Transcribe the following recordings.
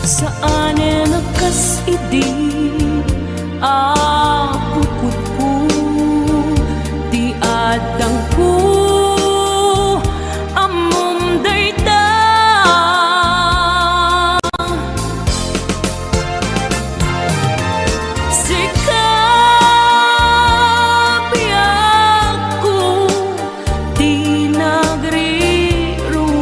Saan nakas idi pukutku di adangku amom dayta sikabiakku di negeriru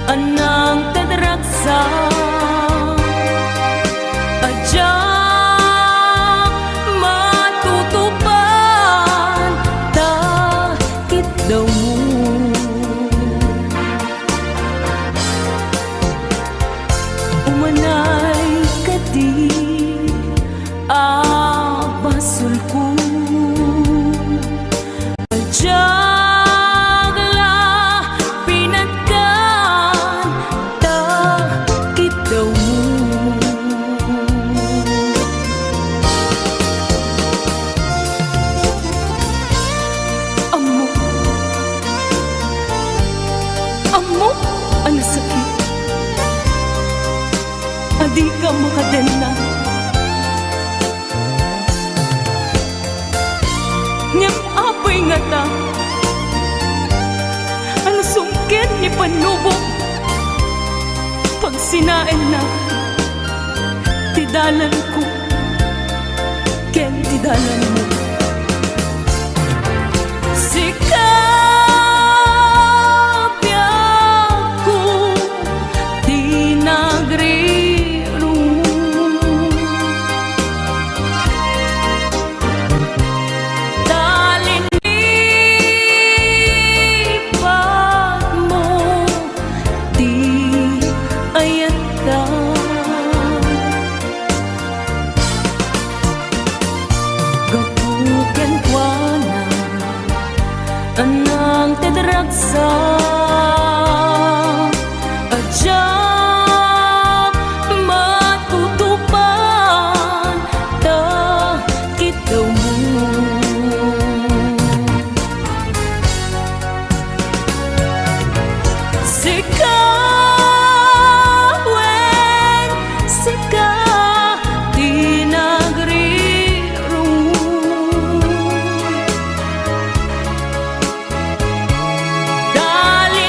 anang tadraksa ajak matutupan takit daw mo umanay kadi basulku ajak amo ang sakit adi ka makadena ngem apoy nga ta ang sungkit ni panubok pag sinain na tidalan ko ken tidalan mo anang tadraksa ajak matutupan takit daw mo sikaweng sika di negeriru dali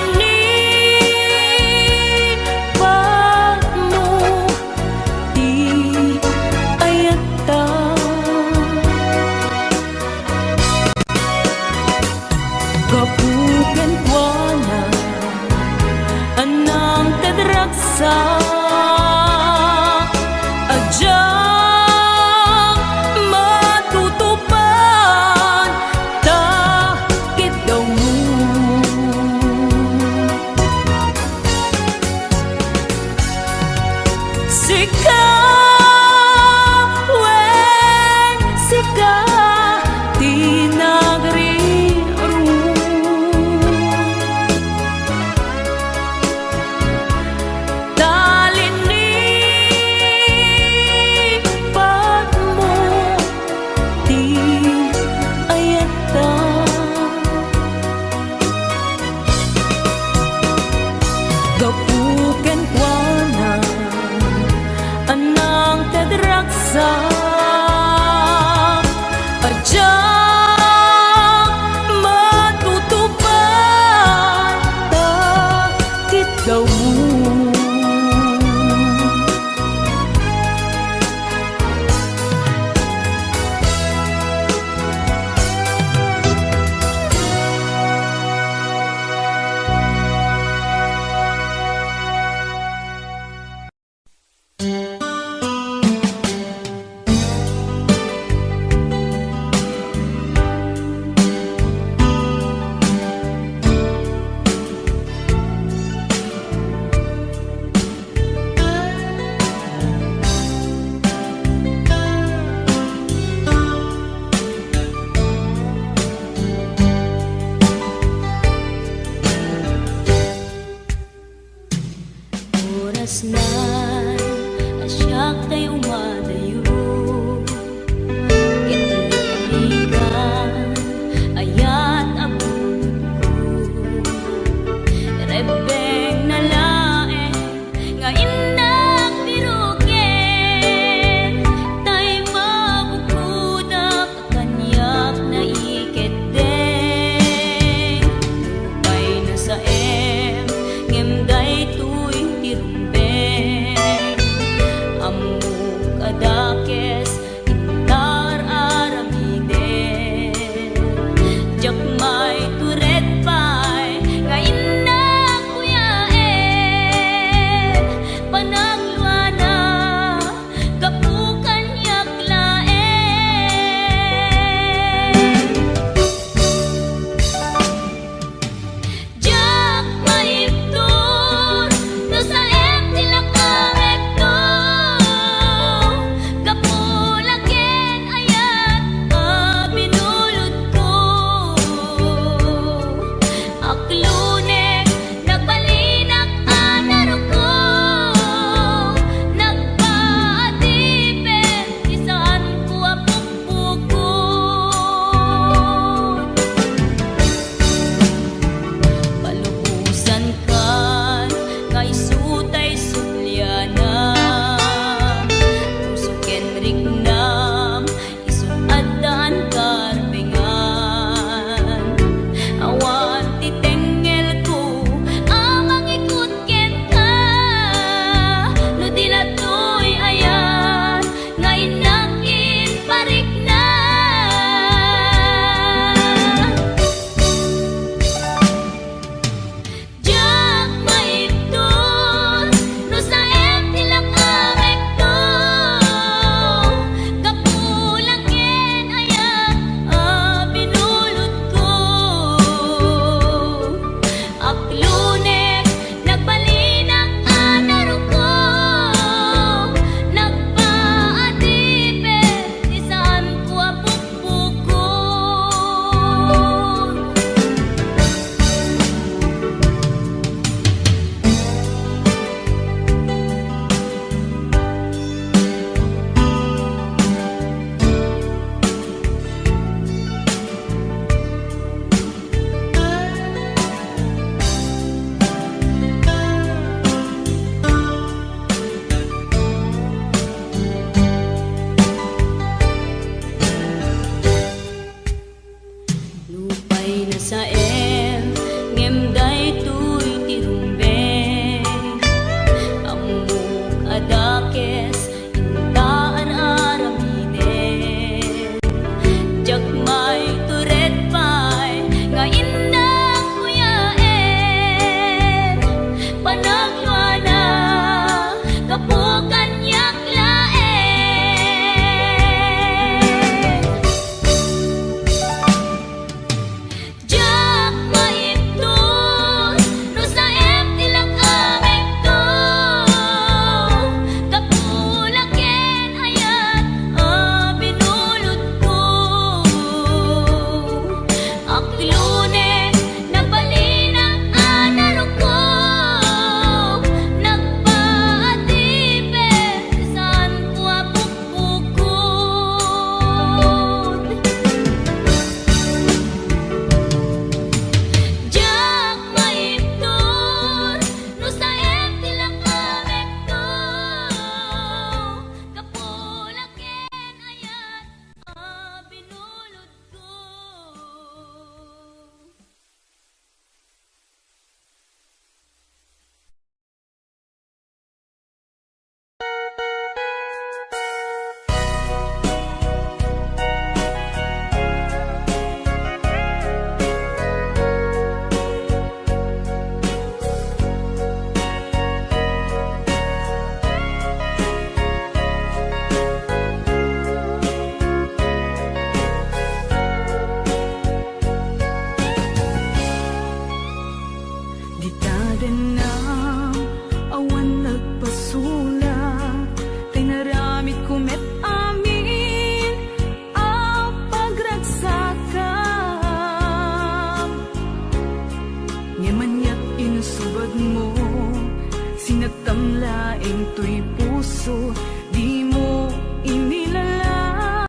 into'y puso, di mo inilala,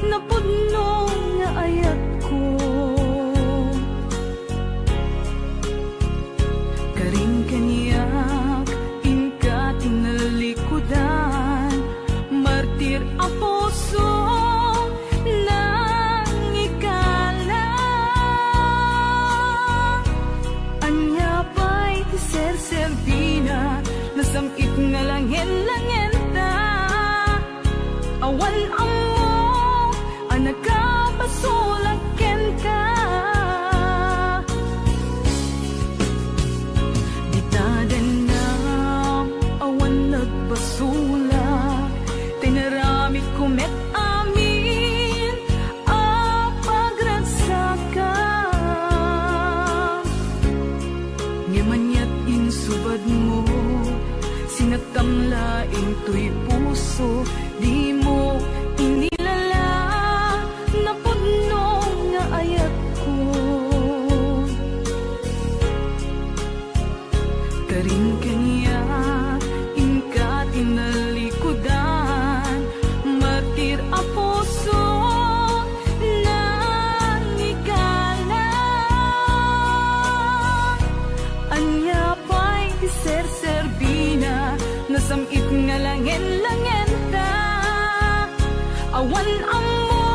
napudno nga ayat ko. Karing kaniyak, ingka tinalikudan, martir ang puso nang ikala. Anya pa'y tiser-serbina, nasamit nga langin-langin ta. Awan amo, anak ka pasulaken ka. Ditadanam, awan nagpasula, tinaramit kumet amin, apagransakan. Ngamanyat insubad mo, sinatamlaing to'y puso, di mo inilala, napudno nga ayat ko. Karing kanya, ingka tinalikudan, martir ang puso nang ikala. Anya pa'y tiser-serbina, nasamit nga langin-langin ta. Awan amo,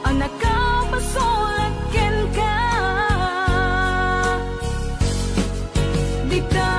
anak ka pasulaken ka. Di ta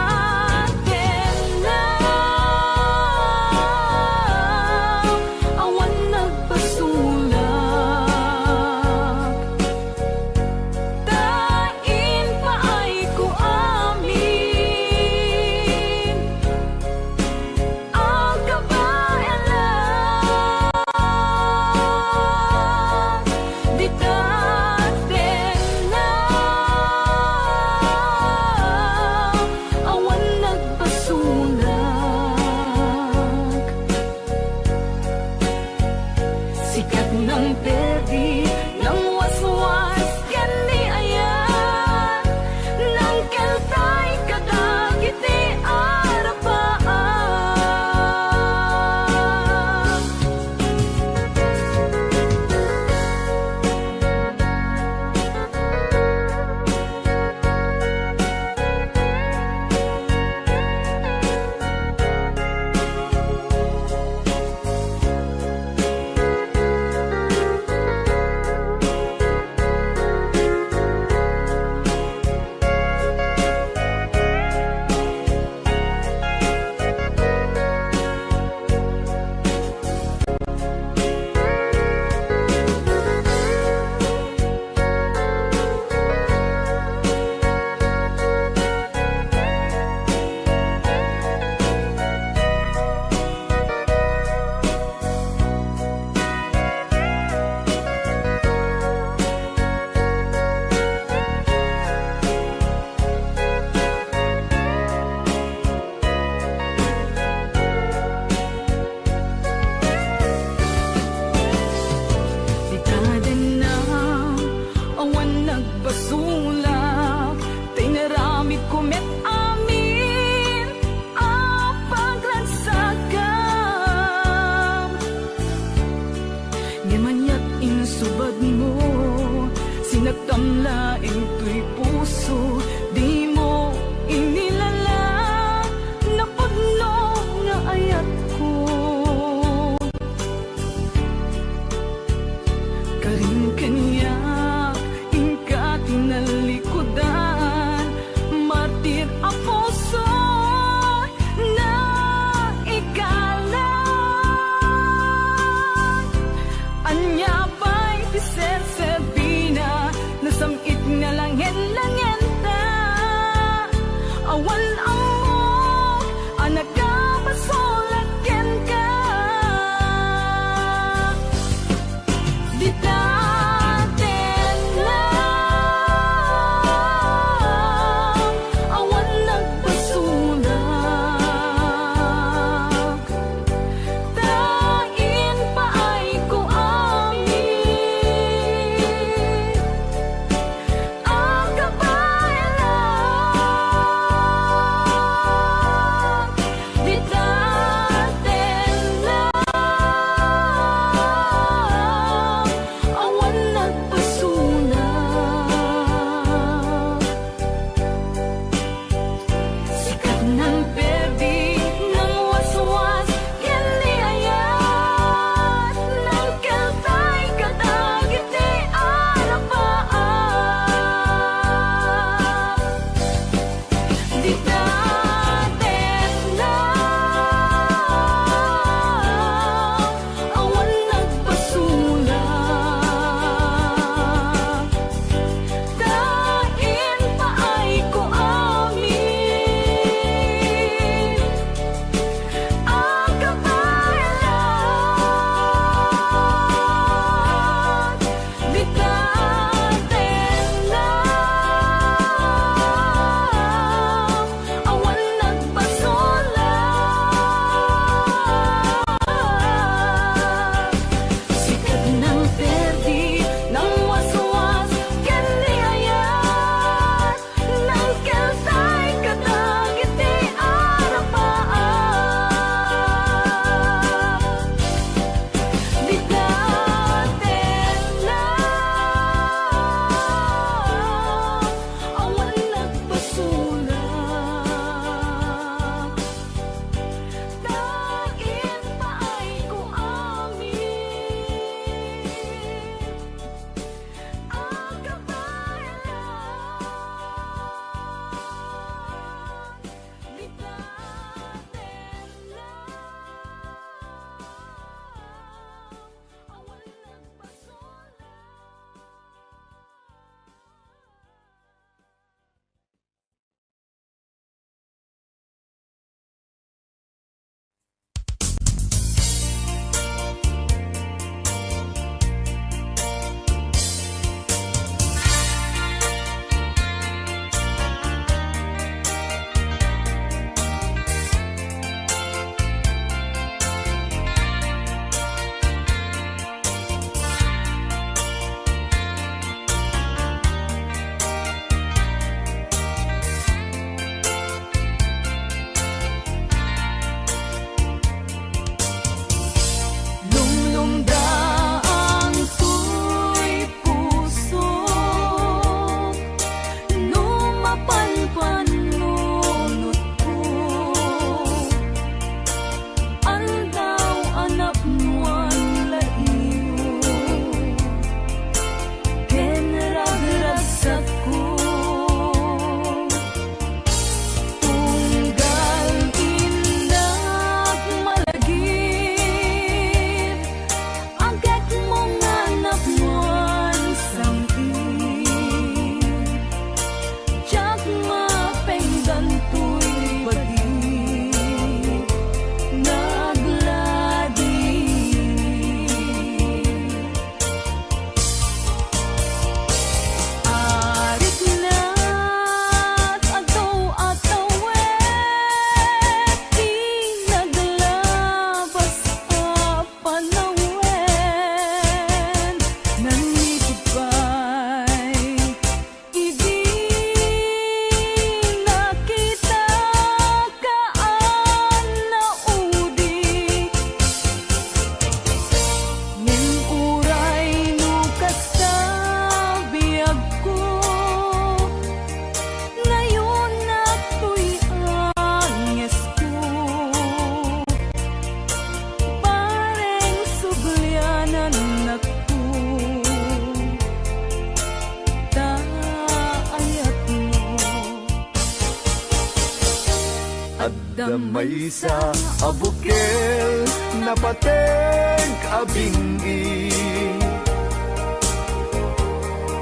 Damay sa abukel na pateng abingi,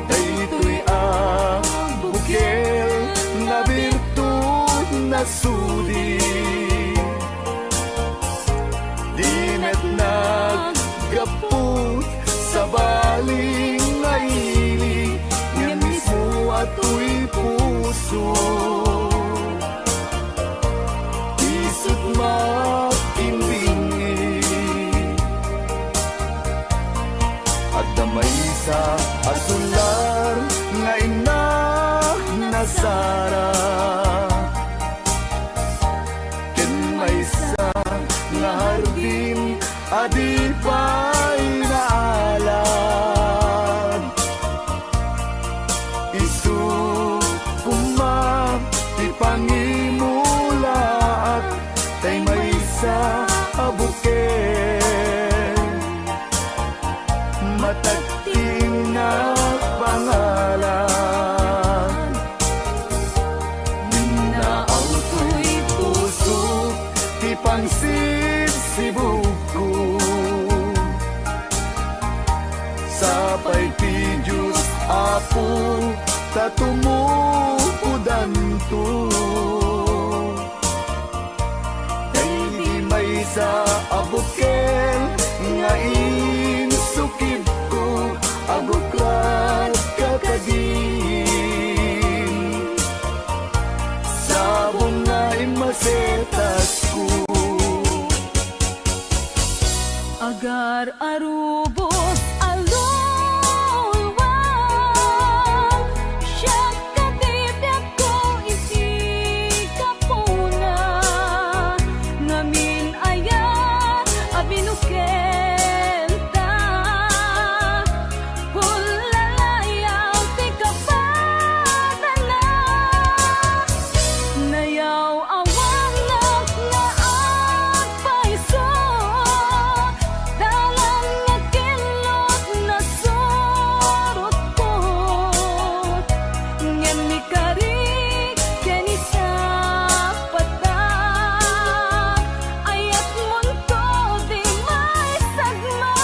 daytoy abukel na birtud na sudi, dinet naggaput sa baling nga ili, nga mismo ato'y puso. Isut makimbingi, at damay sa asular nga ina nasara, ken may sa nga hardin adi pa'y naalad. Isu kumam ti pangimulaat, tay may sa abuken matagting na pangalan. Minaaw to'y puso ti pangsibsibuko, sapay ti Diyos Apo tatumupudan to. Sa abuken nga insukib ko, aguklat kakagin, sabong nga imasetas ko. Agar arubos alulwang, siya katibyak ko isi kapuna, ngamin ayat abinukenta, pulalayaw ti kapadala, nayaw awang nga agpaiso, dalan nga kilot na surot ko, ngem ni karik ken isa patag, ayat munto di may sagma,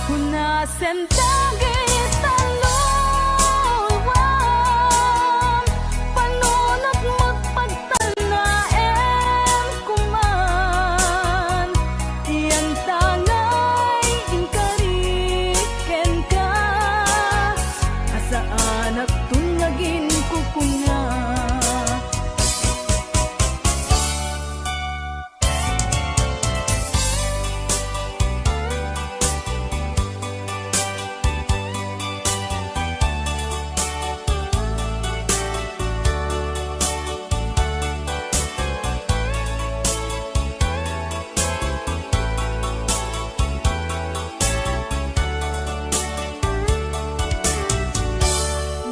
hunasen dagit talulwang, panunot mo't pagtanaem kuman, iyan tangay inkariken ka, asaan at tungagin kukunga.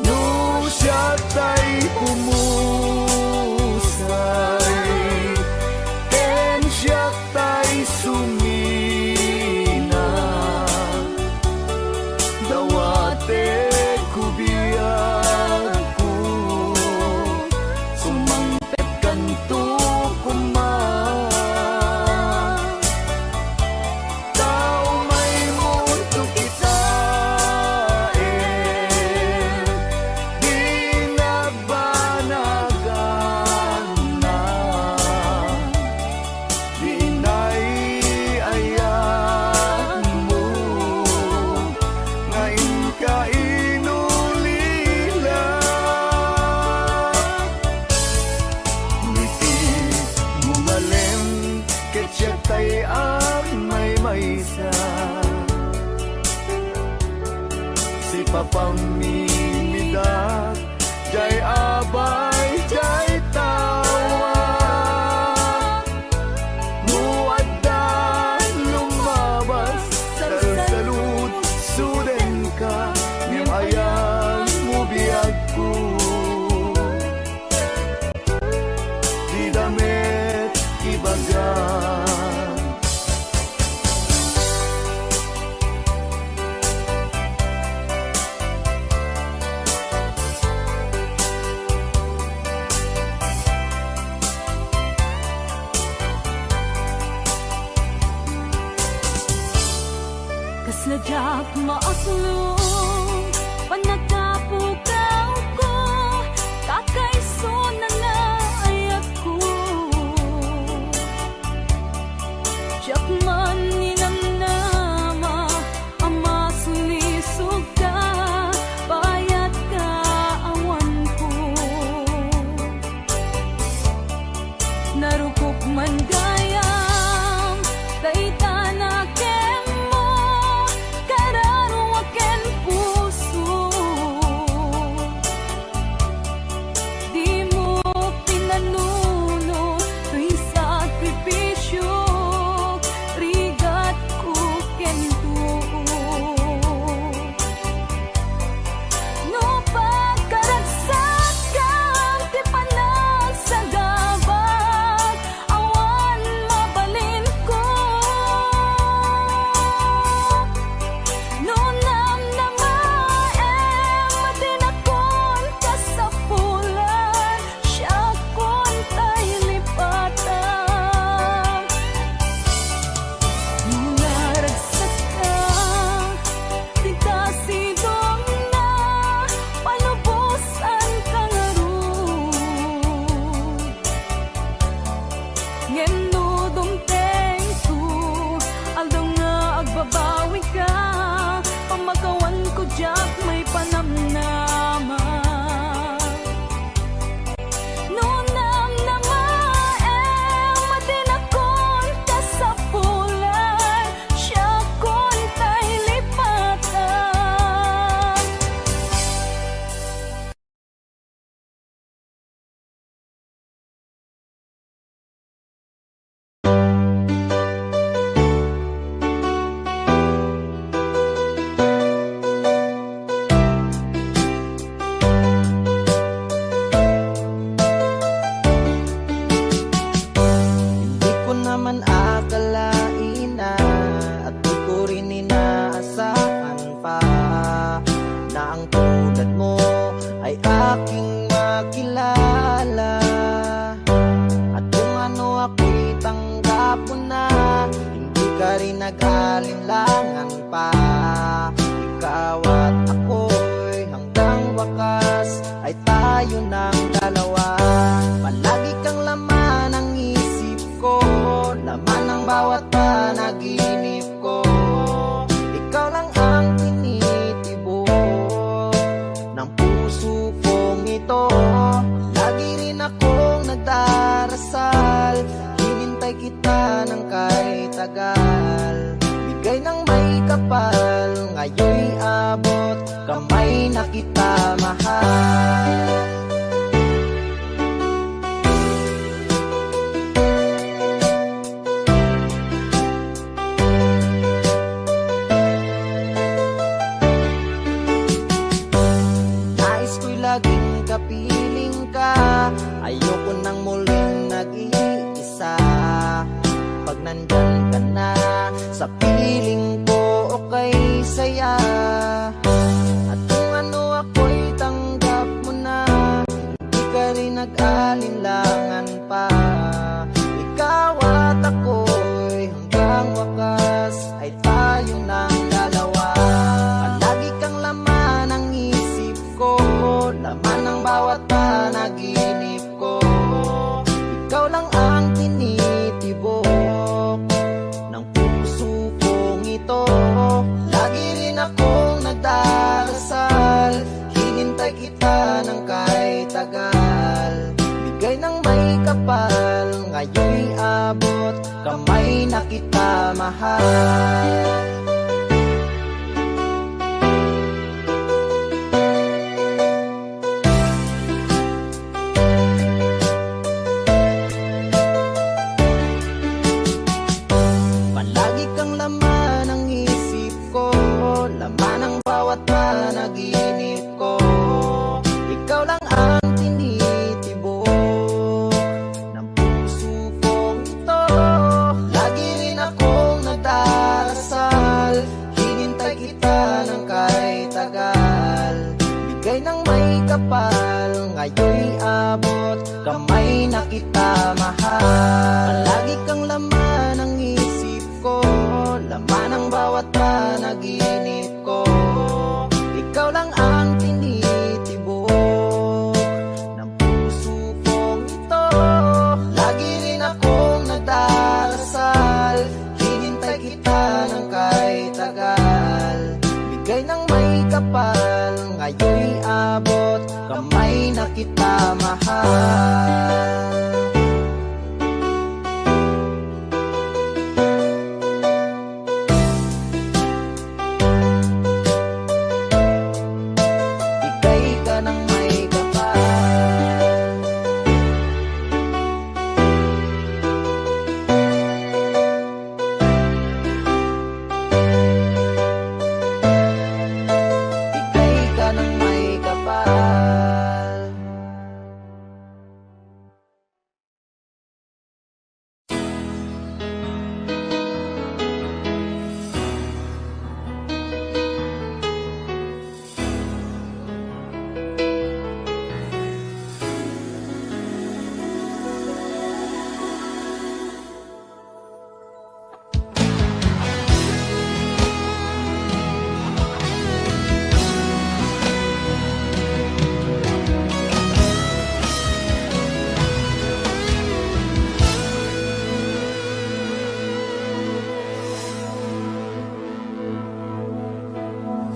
No siya tay pumusay, ken siya tay sumina, dawate kubiyak ko, sumangpet kanto kuman, tao may mundo kita di nagbanagan na, di naiayan mo, ngayon ka inulila. Ngiti gumalem, ket siya tay ang may maysa, si papamimidak, jay abay, jay tawa, muaddan lumabas, salsalud, suden ka, ngem ayan mo biyag ko, di damit ibagan. jak maaslong panagkapukaw ko kakaiso na nga ay ako jak man ninamnama ama sulisog ka bayat ka awan ko narukop man gayam dayta na kemo kararo aken puso di mo pinanuno tuy sakripisyo rigat ko kento no pagkaragsak kang ti panagsagabag awan mabalin ko no namnamaem matinakon kasapulan siya kon tay lipatan mga ragsak ka di kasidong na palubusan ka nga ron ngeno dumteng ko aldaw nga agbabawi ka pamagawan ko jak may panamnama no namnamaem matinakon kasapulan siya kon tay lipatan Di ko naman akalain na at di ko rin inaasahan pa na ang tulad mo ay aking makilala. At kung ano ako'y tanggap mo na, hindi ka rin nag-alinlangan pa. Ikaw at ako'y hanggang wakas ay tayo ng dalawa. Palagi kang laman ng isip ko, laman ng bawat panaginip ko. Ikaw lang ang tinitibok ng puso kong ito. Lagi rin akong nagdarasal, hinintay kita ng kahit tagal. Bigay ng may kapal, ngayon'y abot, kamay na kita mahal. Nais ko'y laging kapiling ka, ayoko nang muling nag-iisa. Pag nandyan ka na, sa piling ko okay saya. At kung ano ako'y tanggap mo na, hindi ka rin nag-alinlangan pa. Ikaw at ako'y hanggang wakas ay tayo ng dalawa. Palagi kang laman ng isip ko, laman ng bawat panaginip ko. Ikaw lang ang tinitibok ng puso kong ito. Lagi rin akong nagdarasal, hinintay kita ng kahit tagal. Bigay ng may kapal, ngayon'y abot, kamay na kita mahal. Palagi kang laman ng isip ko, laman ng bawat panaginip ko. Ikaw lang ang tinitibok ng puso kong ito. Lagi rin akong nagdarasal, hinintay kita ng kahit tagal. Bigay ng may kapal, ngayon'y abot, kamay na kita mahal. Palagi kang laman ng isip ko, laman ng bawat panaginip ko. Ikaw lang ang tinitibok ng puso kong ito. Lagi rin akong nagdarasal, hinintay kita ng kahit tagal. Bigay ng may kapal, ngayon'y abot, kamay na kita mahal. Bigay ka ng may kapal. Bigay ka ng may kapal.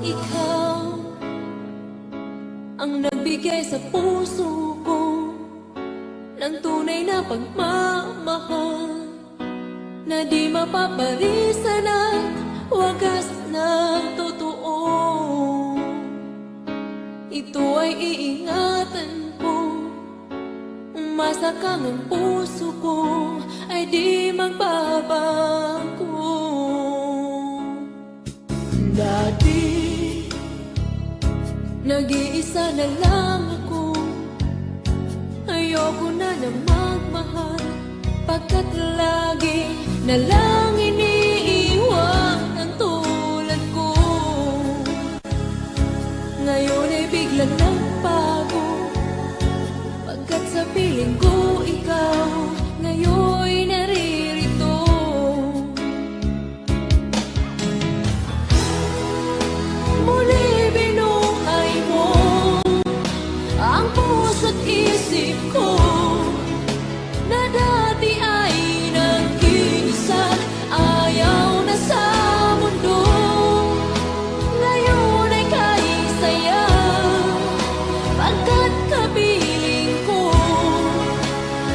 Ikaw ang nagbigay sa puso ko ng tunay na pagmamahal na di mapaparisan at wagas na totoo. Ito ay iingatan ko, umasa kang ang puso ko ay di magbabago. Dati nag-iisa na lang ako, ayoko na magmahal, pagkat lagi na lang iniiwan ang tulad ko. Ngayon ay biglang nagbago, pagkat sa piling ko ikaw ngayon'y naririto. Muli binuhay mo ang puso't isip ko na dati ay nag-iisa, ayaw na sa mundo. Ngayon ay kahit saya, pagkat kapiling ko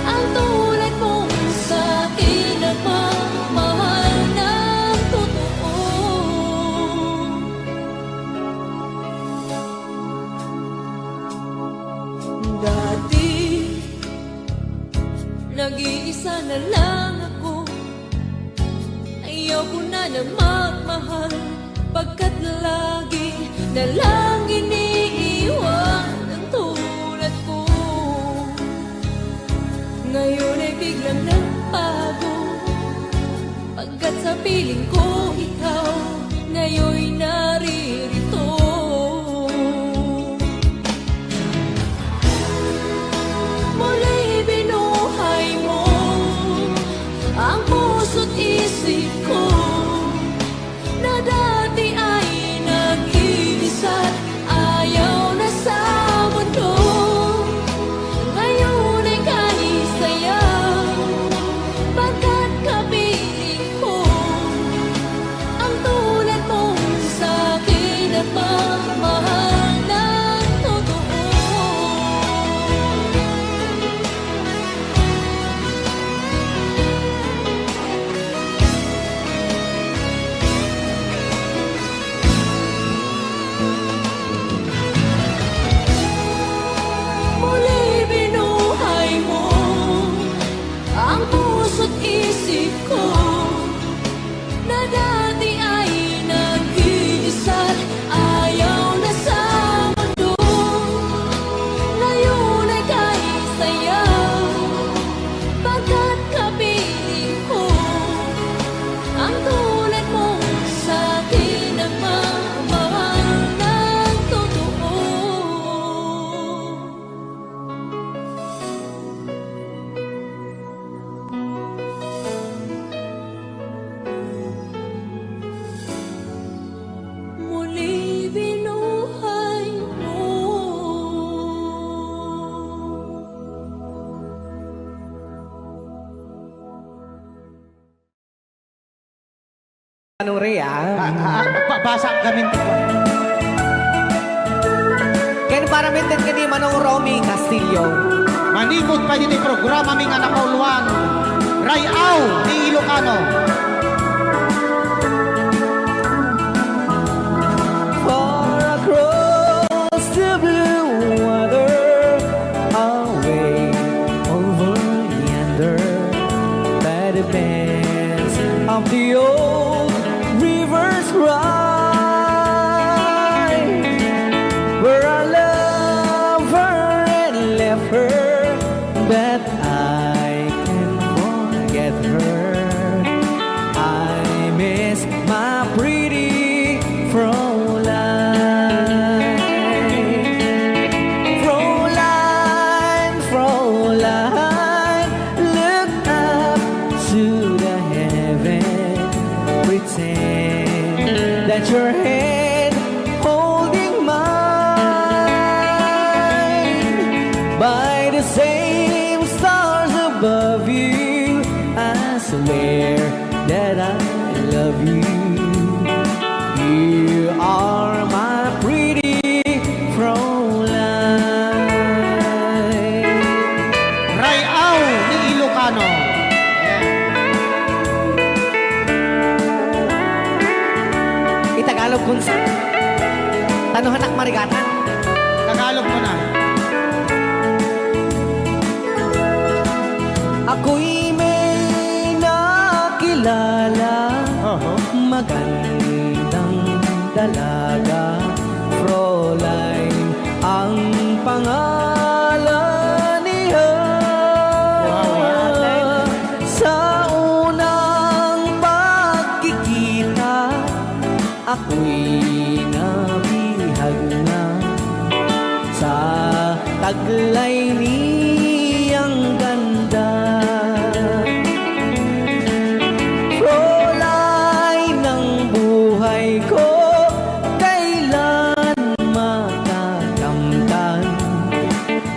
ang tulad mong sa'kin nagmamahal ng totoo. Dati nag-iisa na lang ako, ayaw ko na magmahal, pagkat lagi na lang iniiwan ang tulad ko. Ngayon ay biglang nagbago, pagkat sa piling ko ikaw ngayon'y naririto. Muli binuhay mo ang puso't isip ko na dati ay nag-iisa, ayaw na sa mundo. Ngayon ay kahit saya, pagkat kapiling ko Sorry Basa gamin ko. Ken para minten ka di Manong Romy Castillo. Manipod pa dito yung programa ming anak kauluan. Rayaw ni Ilocano. Far across the blue water, away over yonder, by the banks of the old rivers ride, where I love her and left her, but I can't forget her. I miss my pretty Fräulein. Fräulein, Fräulein, look up to the heaven, pretend that your hand holding mine. By the same stars above you, I swear that I love you. You are my pretty Fräulein. Rayaw ni Ilocano. Itagalog kung sa Tanuhan ak marigatan. Tagalog mo na. Ako'y may nakilala, magandang dalaga, Fräulein ang pangalan niya. Sa unang pagkikita, ako'y nabihag na sa taglay niyang ganda. Fräulein ng buhay ko, kailan matakamtan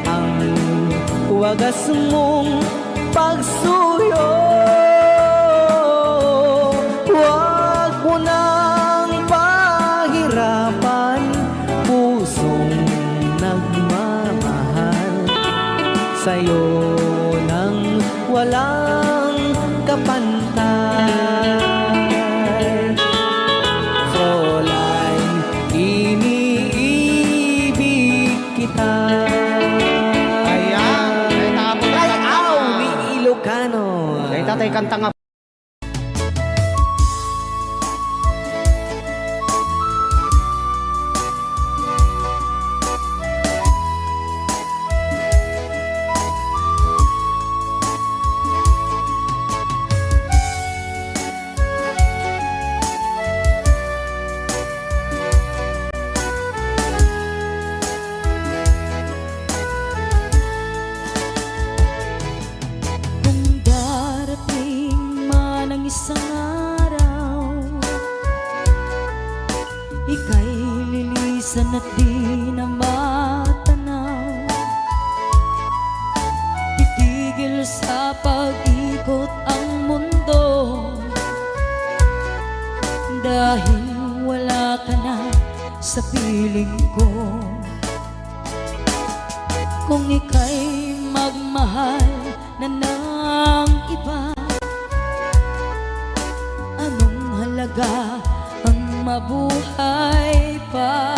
ang wagas mong pagsuyo. Huwag mo nang pahirapan pusong nagmamahal sa'yo nang walang kapantay. Fräulein, iniibig kita. Ayan. Ay, tapos na Rayaw ni Ilocano. Ay, tatay kanta nga. Kung darating man ang isang araw, ika'y lilisan at di na matanaw. Titigil sa pag-ikot ang mundo, dahil wala ka na sa piling ko. Kung ika'y magmahal na ng iba, anong halaga ang mabuhay pa?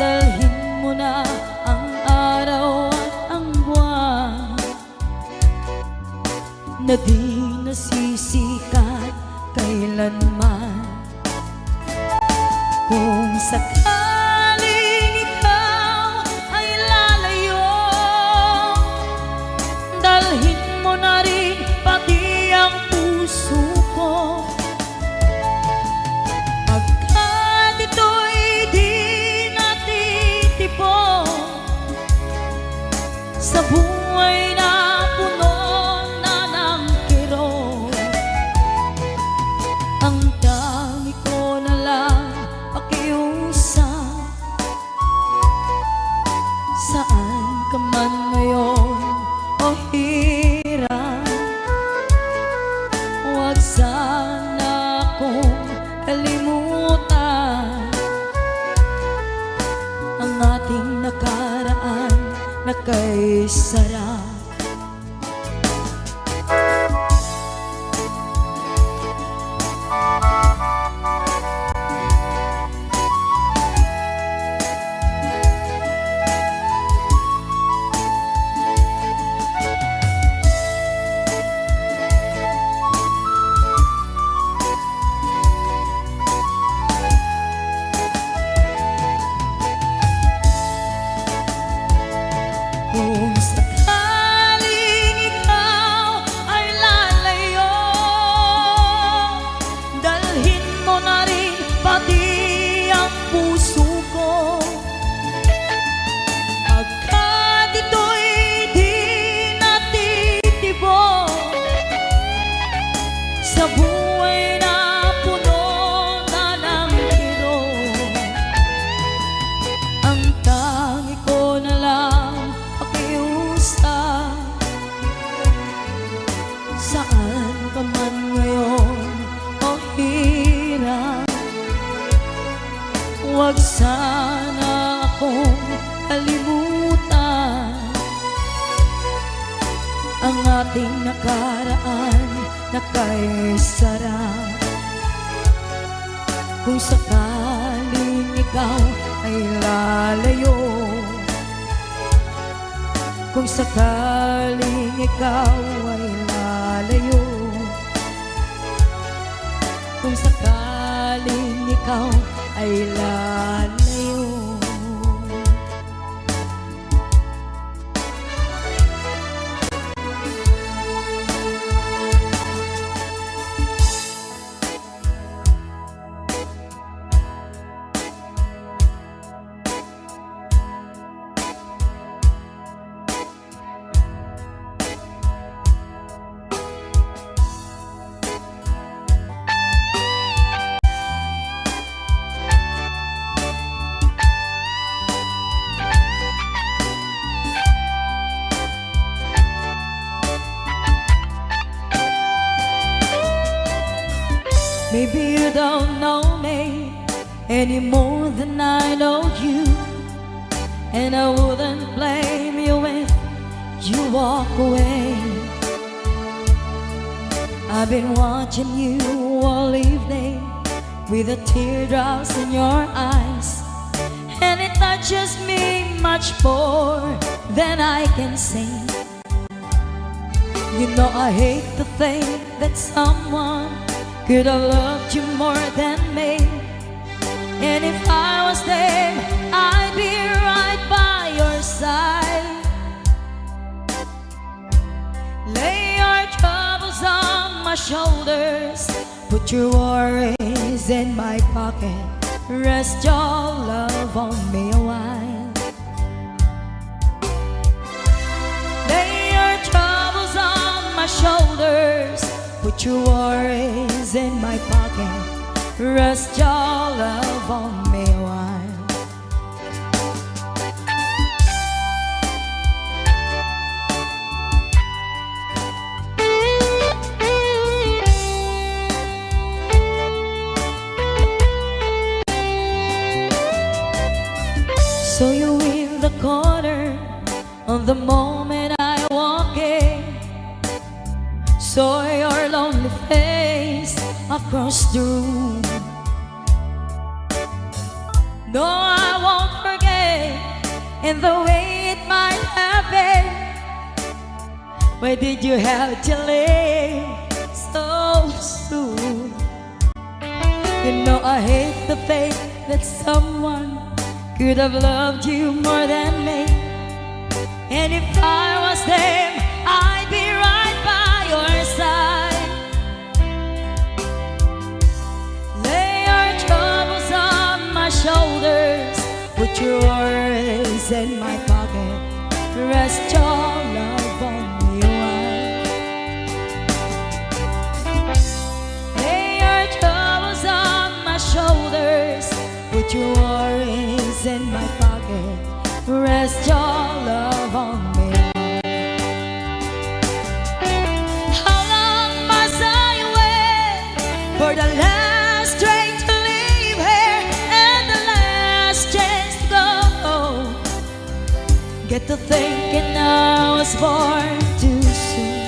Dalhin mo na ang araw at ang buwan na di nasisikat kailanman. Kung sakaling ikaw ay lalayo, dalhin mo na rin pati ang puso ko. Pagkat ito'y di natitipon sa buhay na puno na ng kirot, ang dami ko na lang pakiusap. Saan ka man ngayon o hirap, huwag sana na kay sarap. Kung sakaling ikaw ay lalayo, dalhin mo na rin pati ang puso ko. Pagkat ito'y di natitibo sa buhay na puno na ng kirot, ang tangi ko na lang pakiusap. Saan ka man ngayon o hirap, huwag sana akong kalimutan ang ating nakaraan na kay sarap. Kung sakaling ikaw ay lalayo, kung sakaling ikaw ay lalayo, kung sakaling ikaw ay lalayo. Maybe you don't know me any more than I know you, and I wouldn't blame you if you walk away. I've been watching you all evening with the teardrops in your eyes, and it touches me much more than I can say. You know I hate to think that someone could have loved you more than me, and if I was there, I'd be right by your side. Lay your troubles on my shoulders, put your worries in my pocket, rest your love on me a while. Lay your troubles on my shoulders, put your worries in my pocket, rest your love on me a while. So you in the corner on the moment I walk in, saw your lonely face across the room. No, I won't forget in the way it might have been. Why did you have to leave so soon? You know I hate to think that someone could have loved you more than me, and if I was them, I'd be right by your side. Lay your troubles on my shoulders, put your worries in my pocket, rest your love on me a while. Lay your troubles on my shoulders, put your worries in my pocket, rest your love on me. How long must I wait for the last train to leave here and the last chance to go? get to thinking I was born too soon.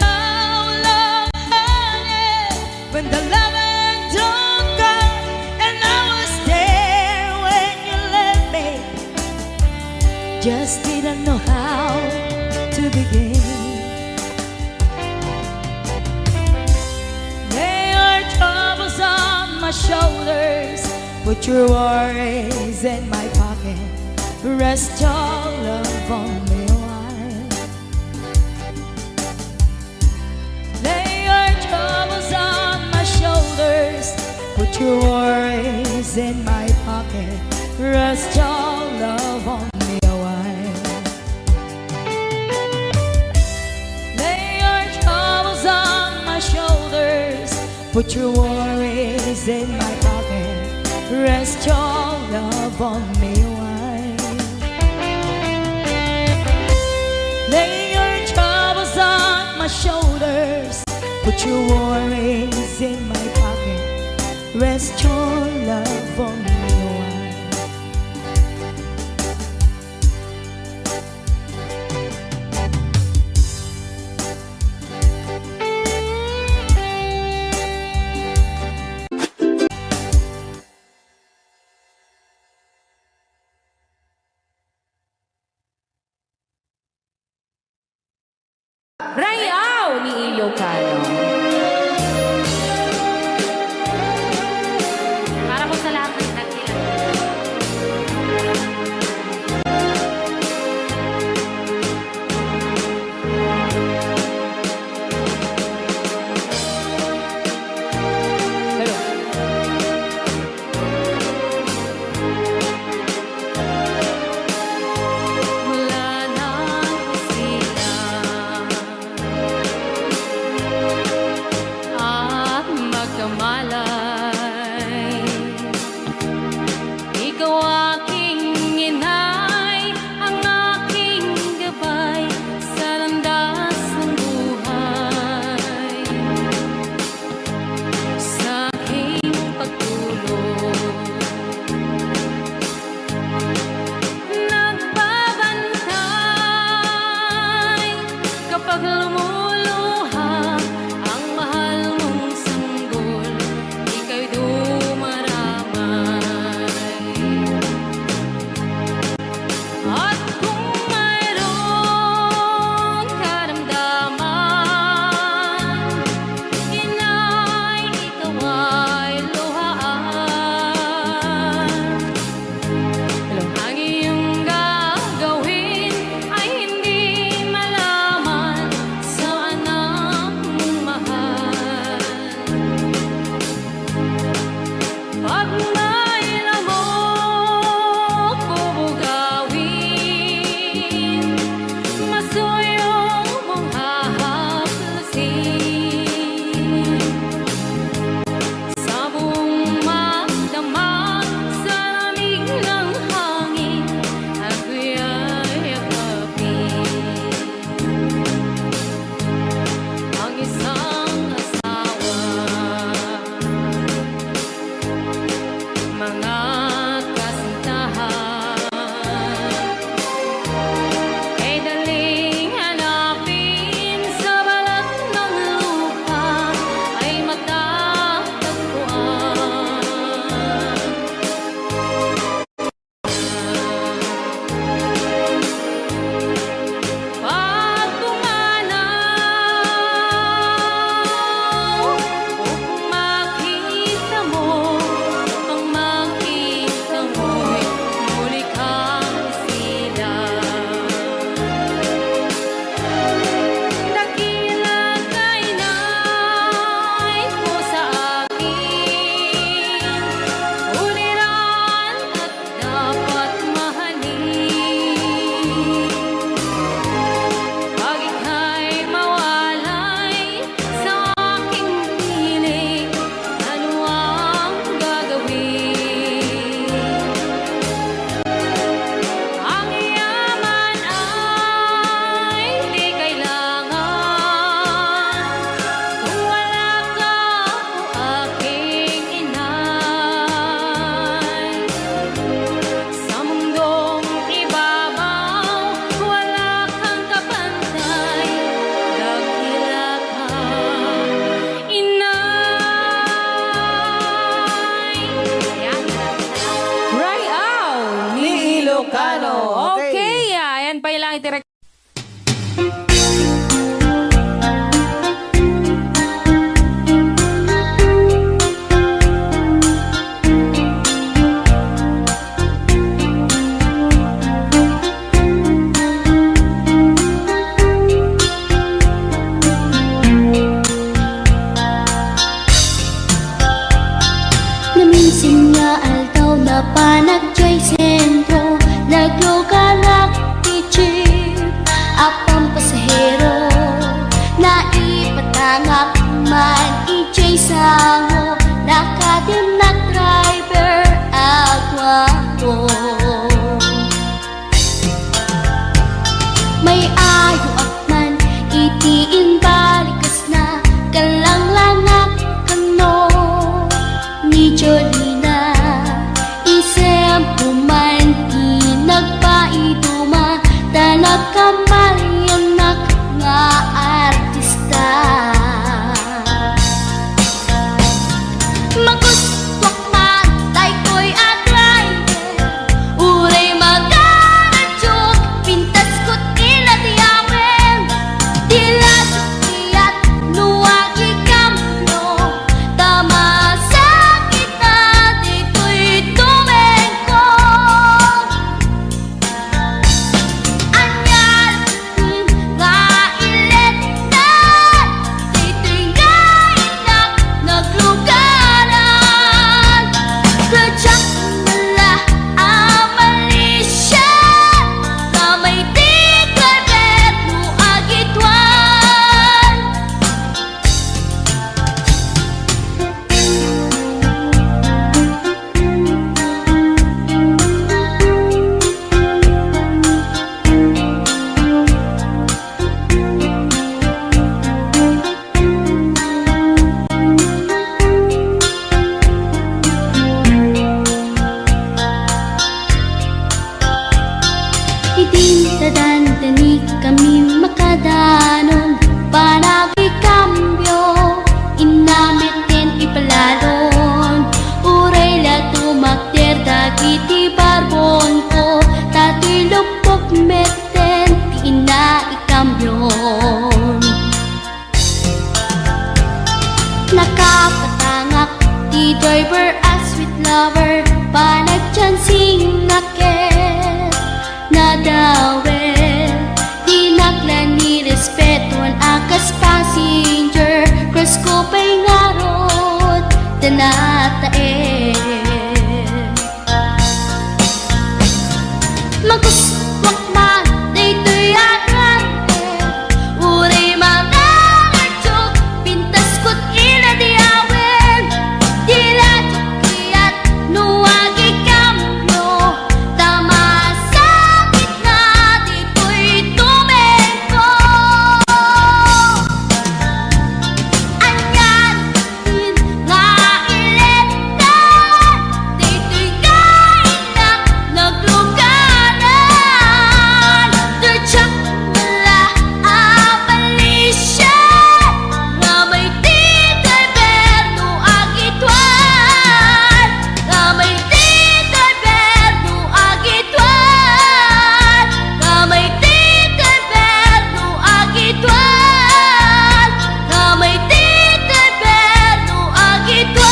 How long, honey, when the loving don't come, and I was there when you left me, just didn't know how to begin. Lay your troubles on my shoulders, put your worries in my pocket, rest your love on me a while. Lay your troubles on my shoulders, put your worries in my pocket, rest your love on me a while. Lay your troubles on my shoulders, put your worries in my pocket, rest your love on me a while. Lay your troubles on my shoulders, put your worries in my pocket, rest your love on me a while. Rayaw ni Ilocano. Para po sa lahat ng nagkilala. Mula nang sila at magkamalay, ikaw aking inay, ang aking gabay sa landas ng buhay. Sa aking pagtulog, nagbabantay kapag lumuluha ang mahal mong sanggol, ika'y dumaramay. lang idirect. Naminsin nga aldaw na panagjay sentro Nagluganak ti jeep Apang pasahero Naipatangak man ijay sango Nakadinak driver agwapo May ayo akman itiin balikas na Kalanglangak kano ni Jolina Isem pumanti nagpaiduma Tanag kamalyanak nga artista Magustwak man tay ko'y atrayer Uray magaradyok Pintas ko't iladiyawen Dila sukiyat nuwagi kamno Tama sa kita dito'y tumengko Anyal nga ilet na Dito'y gainak naglugaran Kadyak mala amalisya Kamay di karbet mo agitwan Idintadantani kami makadanon Panagi kambyo Inamitin ipalalon Uray la tumakder dagiti barbon ko Tato'y lupok meten Di ina ikambyon Nakapatangak di driver as sweet lover Panagchansing naket Nadawel Di naklan ni respetuan akas passenger Cross ko pa'y ngarot Tanatae Maguswak man dito'y agrante Uray magaradyok Pintas ko't iladiyawen Dila jukiyat nuwagi kamno Tama sa gitna dito'y tumengko Anyan nga ilet na Dito'y kainak naglugaran Dirtsak mala abalisya Nga may di driver no agitwan Nga may di driver no agitwan Nga may di driver no agitwan Nga may di driver no agitwan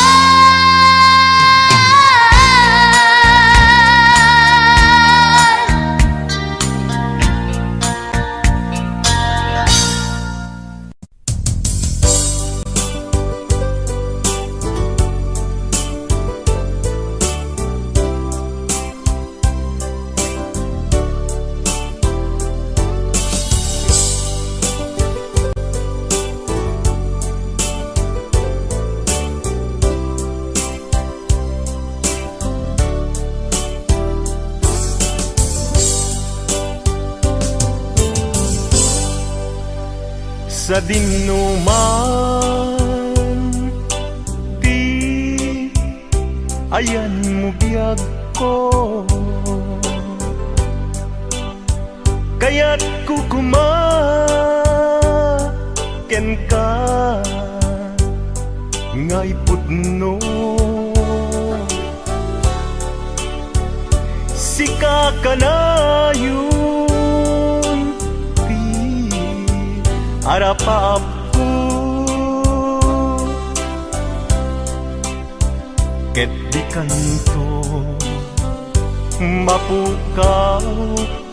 Sa dinuman Di ayan mo biyag ko Kaya't kukumaken ka Ngay putno Sika ka na yun Arapapku ket di kanto mapukaw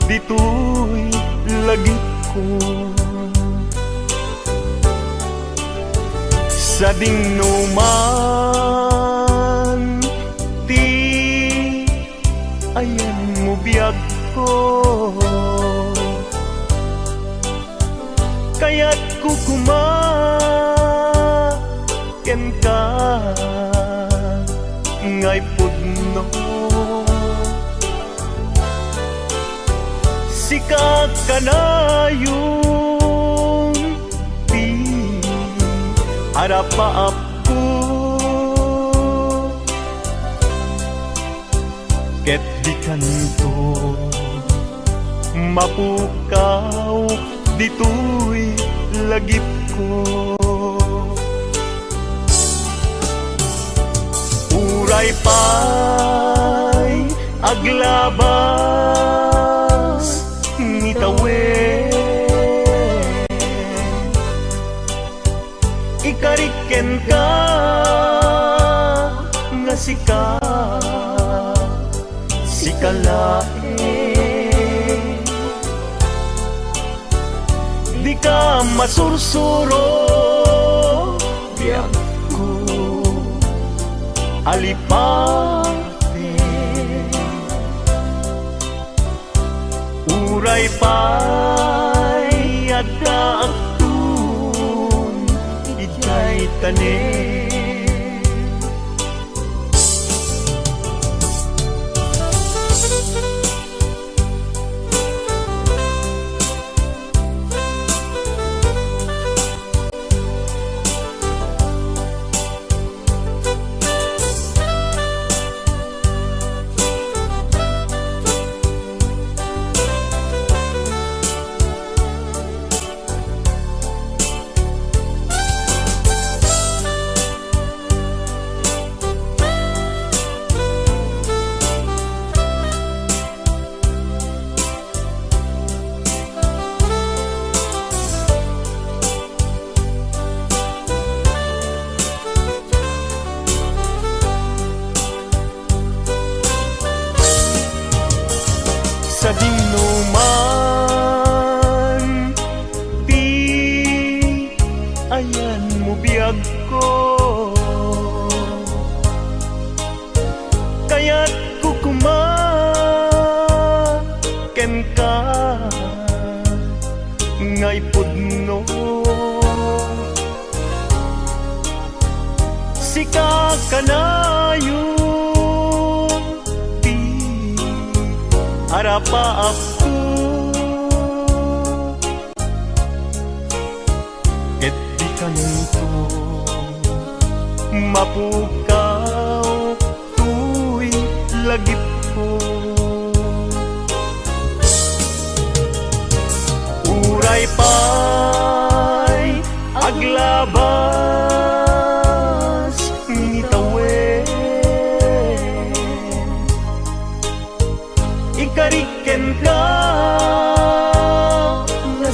dito'y lagi ko sa dingnuman ti ayan mo biyag ko kaya't kukumaken ka ngay pudno sikak ka na yung ti harapaap ko ket di kanto mapukaw dito'y lagip ko uray pa'y aglabas ngitawe ikariken ka nga sikalae di ka masursuro biyak ko alipate uray pa'y adda aktun ijay tanin sa dingnuman di ayan mo biyag ko kaya't kukumaken ka ngay pudno sika ka na yung ti harapaap ko ket di kanto mapukaw tuy lagip ko uray pa'y aglabas ngitawe ikariken ka nga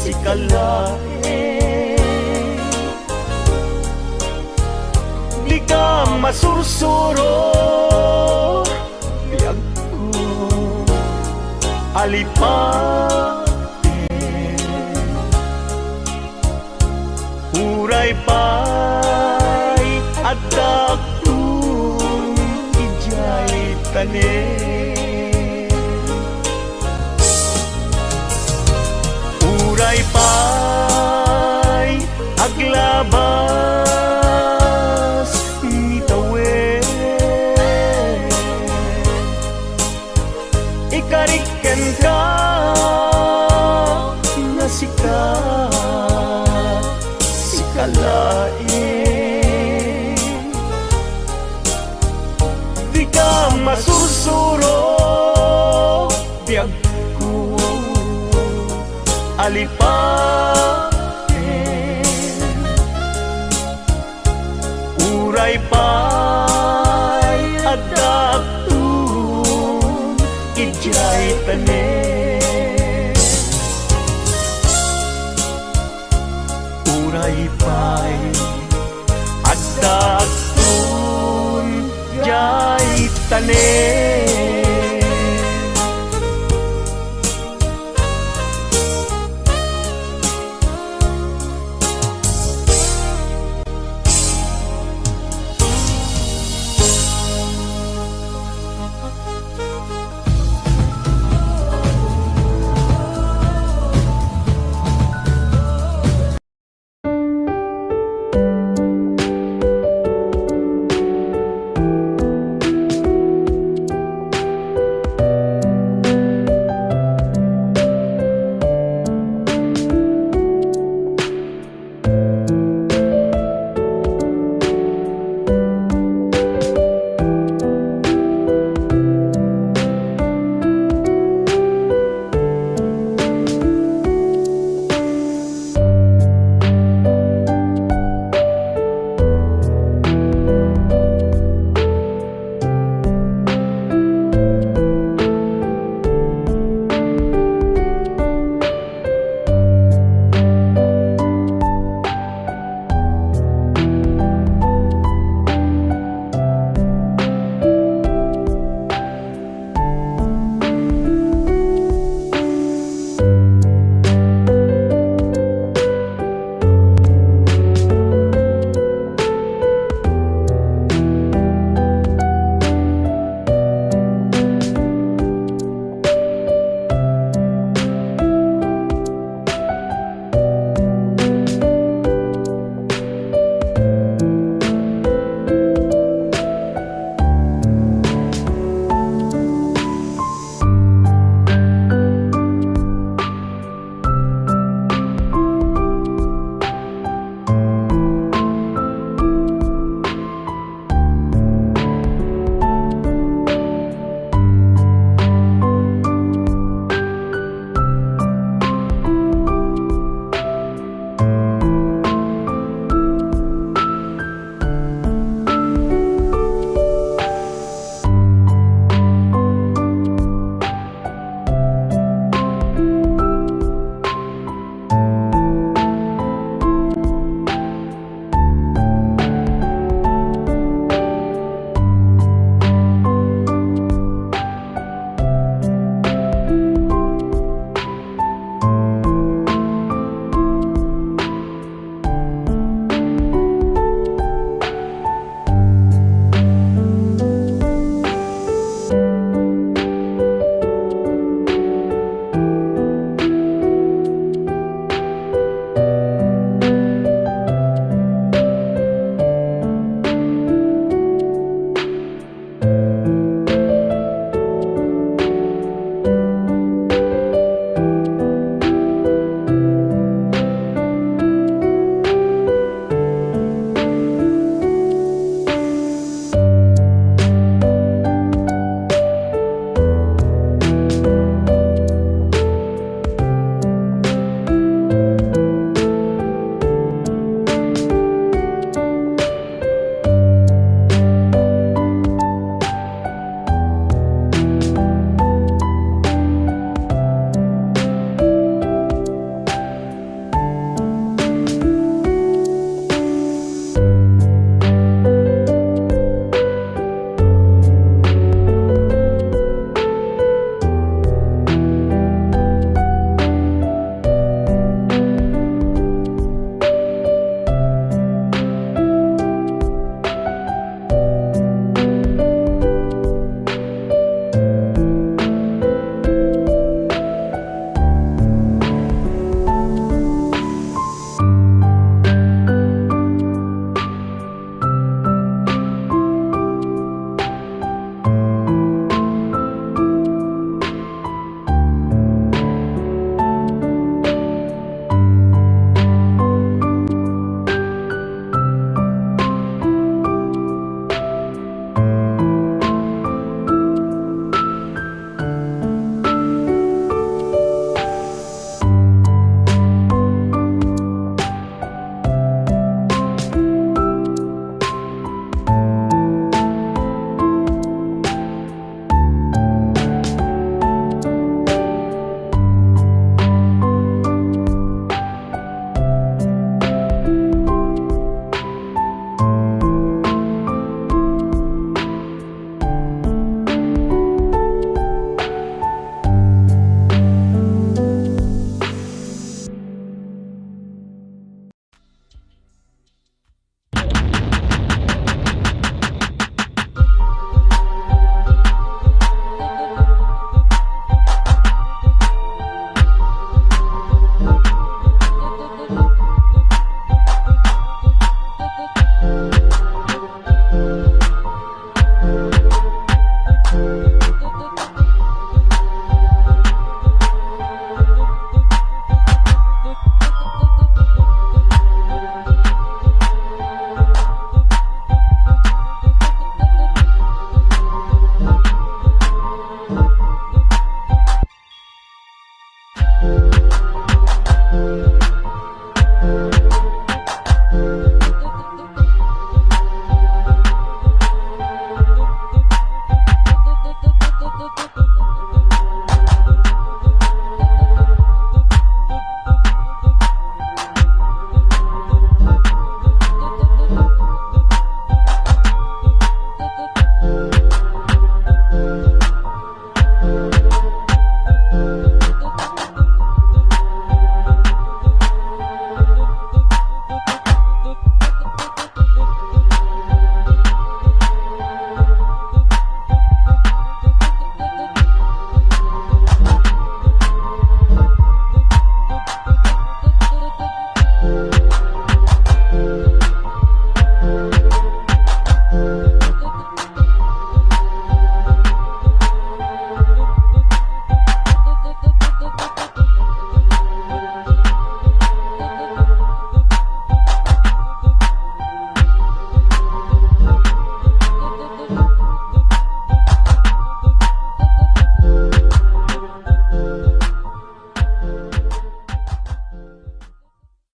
sikalae di ka masursuro biyag ko alipate uray pa'y adda aktun ijay tanin uray pa'y aglabas ngitawe ikariken ka nga sikalae di ka masursuro biyag ko alipate uray pa'y adda aktun ijay tanin tanim